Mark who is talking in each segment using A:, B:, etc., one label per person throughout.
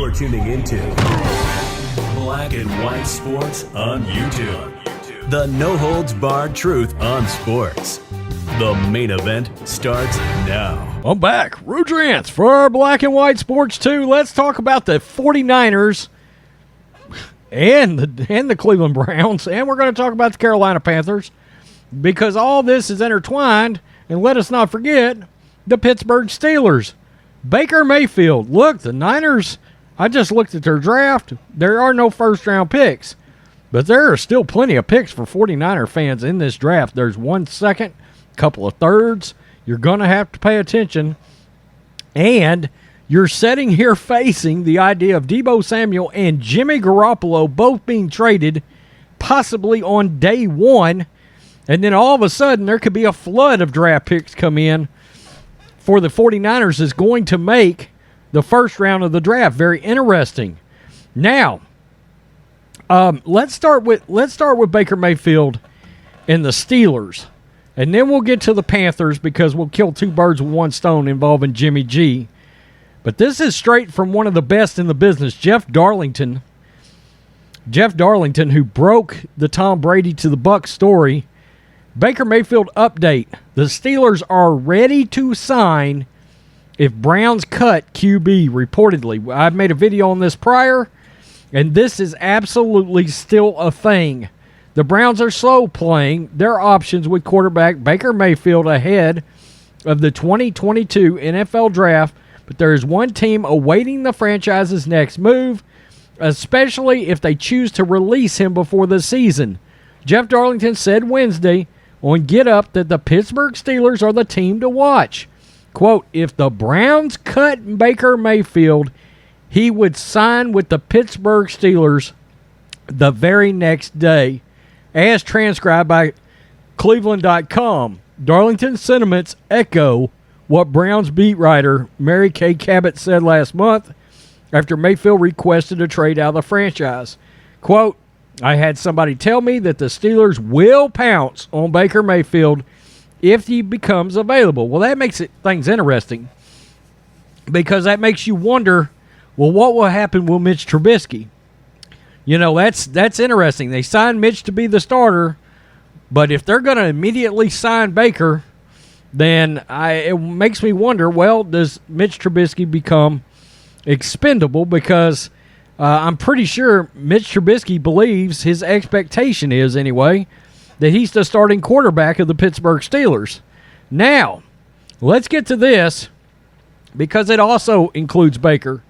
A: You're tuning into Black and White Sports on YouTube. The no-holds-barred truth on sports. The main event starts now.
B: I'm back. Rudrance for Black and White Sports 2. Let's talk about the 49ers and the Cleveland Browns. And we're going to talk about the Carolina Panthers because all this is intertwined. And let us not forget the Pittsburgh Steelers. Baker Mayfield. Look, the Niners, I just looked at their draft. There are no first-round picks. But there are still plenty of picks for 49er fans in this draft. There's 1 second, couple of thirds. You're going to have to pay attention. And you're sitting here facing the idea of Deebo Samuel and Jimmy Garoppolo both being traded possibly on day one. And then all of a sudden there could be a flood of draft picks come in for the 49ers is going to make the first round of the draft very interesting. Now, let's start with Baker Mayfield and the Steelers. And then we'll get to the Panthers because we'll kill two birds with one stone involving Jimmy G. But this is straight from one of the best in the business, Jeff Darlington. Jeff Darlington, who broke the Tom Brady to the Bucs story. Baker Mayfield update. The Steelers are ready to sign if Browns cut QB, reportedly. I've made a video on this prior, and this is absolutely still a thing. The Browns are slow playing their options with quarterback Baker Mayfield ahead of the 2022 NFL Draft, but there is one team awaiting the franchise's next move, especially if they choose to release him before the season. Jeff Darlington said Wednesday on Get Up that the Pittsburgh Steelers are the team to watch. Quote, if the Browns cut Baker Mayfield, he would sign with the Pittsburgh Steelers the very next day. As transcribed by Cleveland.com, Darlington's sentiments echo what Browns beat writer Mary Kay Cabot said last month after Mayfield requested a trade out of the franchise. Quote, I had somebody tell me that the Steelers will pounce on Baker Mayfield if he becomes available. Well, that makes things interesting because that makes you wonder, well, what will happen with Mitch Trubisky? You know, that's interesting. They signed Mitch to be the starter, but if they're going to immediately sign Baker, then it makes me wonder, well, does Mitch Trubisky become expendable? Because I'm pretty sure Mitch Trubisky believes, his expectation is anyway, that he's the starting quarterback of the Pittsburgh Steelers. Now, let's get to this because it also includes Baker.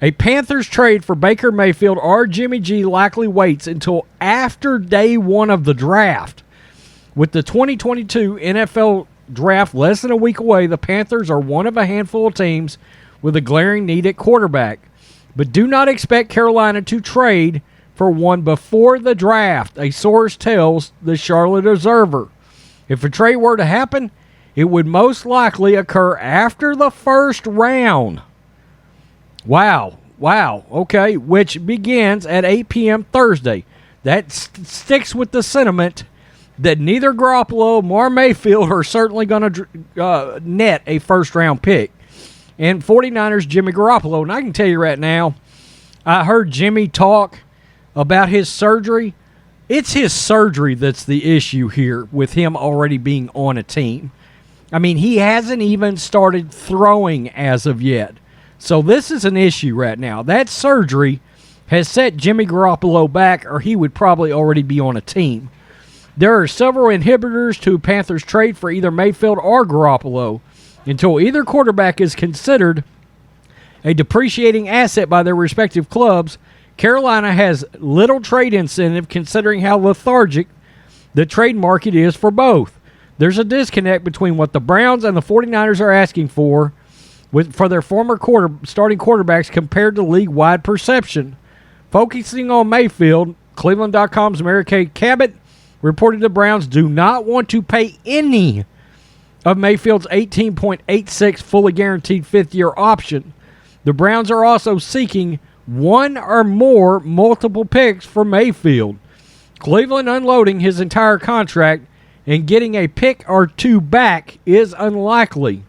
B: A Panthers trade for Baker Mayfield or Jimmy G likely waits until after day one of the draft. With the 2022 NFL Draft less than a week away, the Panthers are one of a handful of teams with a glaring need at quarterback. But do not expect Carolina to trade for one before the draft, a source tells the Charlotte Observer. If a trade were to happen, it would most likely occur after the first round. Wow, okay, which begins at 8 p.m. Thursday. That sticks with the sentiment that neither Garoppolo nor Mayfield are certainly going to net a first-round pick. And 49ers Jimmy Garoppolo. And I can tell you right now, I heard Jimmy talk about his surgery. It's his surgery that's the issue here with him already being on a team. I mean, he hasn't even started throwing as of yet. So this is an issue right now. That surgery has set Jimmy Garoppolo back, or he would probably already be on a team. There are several inhibitors to Panthers trade for either Mayfield or Garoppolo. Until either quarterback is considered a depreciating asset by their respective clubs, Carolina has little trade incentive considering how lethargic the trade market is for both. There's a disconnect between what the Browns and the 49ers are asking for their former starting quarterbacks compared to league-wide perception. Focusing on Mayfield, Cleveland.com's Mary Kay Cabot reported the Browns do not want to pay any of Mayfield's $18.86 fully guaranteed fifth-year option. The Browns are also seeking one or more multiple picks for Mayfield. Cleveland unloading his entire contract and getting a pick or two back is unlikely.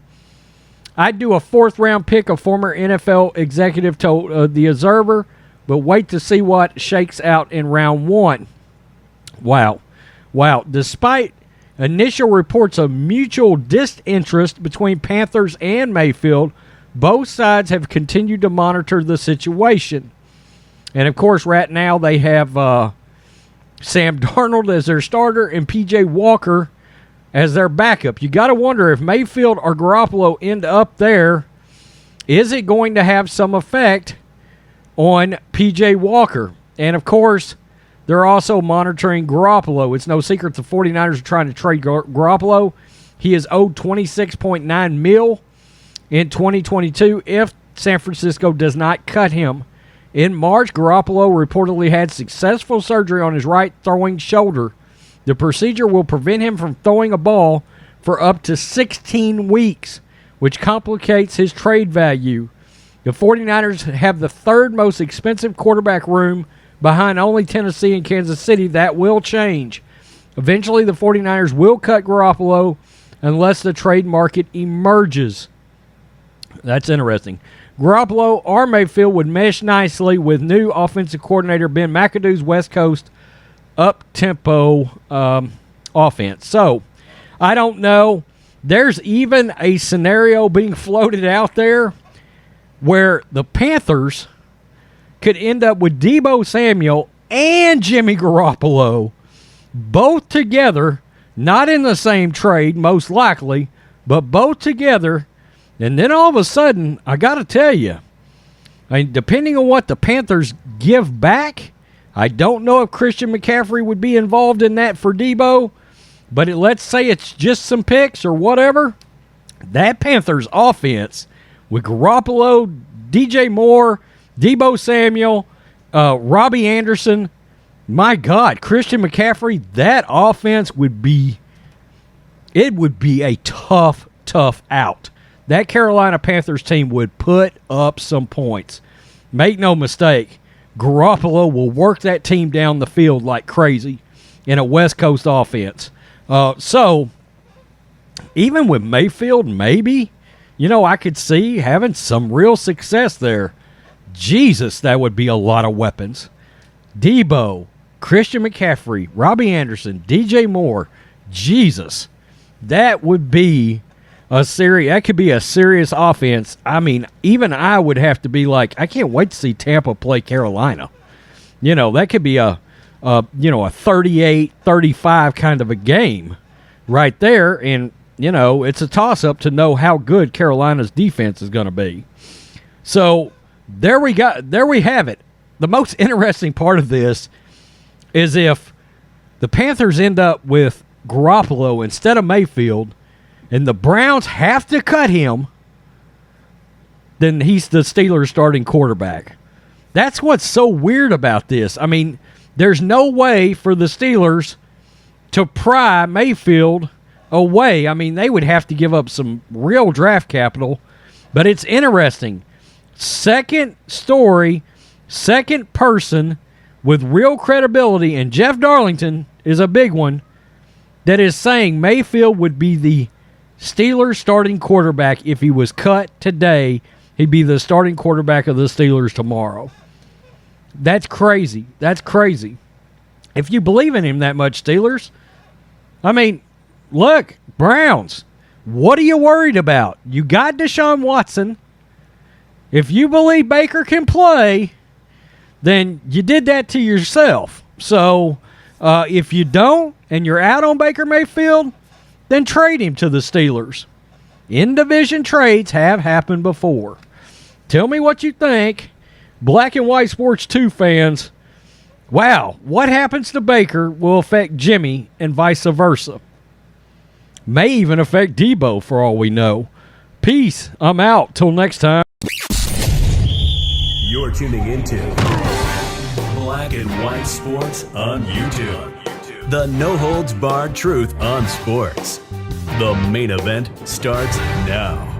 B: I'd do a 4th-round pick, a former NFL executive told The Observer, but wait to see what shakes out in round 1. Wow. Despite initial reports of mutual disinterest between Panthers and Mayfield, both sides have continued to monitor the situation. And, of course, right now they have Sam Darnold as their starter and P.J. Walker as their backup. You got to wonder if Mayfield or Garoppolo end up there, is it going to have some effect on P.J. Walker? And, of course, they're also monitoring Garoppolo. It's no secret the 49ers are trying to trade Garoppolo. He is owed $26.9 million in 2022 if San Francisco does not cut him. In March, Garoppolo reportedly had successful surgery on his right throwing shoulder. The procedure will prevent him from throwing a ball for up to 16 weeks, which complicates his trade value. The 49ers have the 3rd most expensive quarterback room behind only Tennessee and Kansas City. That will change. Eventually, the 49ers will cut Garoppolo unless the trade market emerges. That's interesting. Garoppolo or Mayfield would mesh nicely with new offensive coordinator Ben McAdoo's West Coast up-tempo offense. So, I don't know. There's even a scenario being floated out there where the Panthers could end up with Deebo Samuel and Jimmy Garoppolo both together, not in the same trade, most likely, but both together. And then all of a sudden, I got to tell you, depending on what the Panthers give back, I don't know if Christian McCaffrey would be involved in that for Deebo, but let's say it's just some picks or whatever. That Panthers offense with Garoppolo, DJ Moore, Deebo Samuel, Robbie Anderson, my God, Christian McCaffrey, that offense would be a tough out. That Carolina Panthers team would put up some points. Make no mistake, Garoppolo will work that team down the field like crazy in a West Coast offense. So, even with Mayfield, maybe, I could see having some real success there. Jesus, that would be a lot of weapons. Deebo, Christian McCaffrey, Robbie Anderson, DJ Moore. Jesus, that would be that could be a serious offense. I mean, even I would have to be like, I can't wait to see Tampa play Carolina. That could be a 38-35 kind of a game right there. And, it's a toss-up to know how good Carolina's defense is going to be. So, there we have it. The most interesting part of this is if the Panthers end up with Garoppolo instead of Mayfield, and the Browns have to cut him, then he's the Steelers' starting quarterback. That's what's so weird about this. I mean, there's no way for the Steelers to pry Mayfield away. I mean, they would have to give up some real draft capital, but it's interesting. Second story, second person with real credibility, and Jeff Darlington is a big one, that is saying Mayfield would be the Steelers starting quarterback. If he was cut today, he'd be the starting quarterback of the Steelers tomorrow. That's crazy. That's crazy. If you believe in him that much, Steelers, I mean, look, Browns, what are you worried about? You got Deshaun Watson. If you believe Baker can play, then you did that to yourself. So if you don't and you're out on Baker Mayfield, then trade him to the Steelers. In-division trades have happened before. Tell me what you think. Black and White Sports 2 fans, wow, what happens to Baker will affect Jimmy and vice versa. May even affect Deebo for all we know. Peace. I'm out. Till next time.
A: You're tuning into Black and White Sports on YouTube. The no-holds-barred truth on sports. The main event starts now.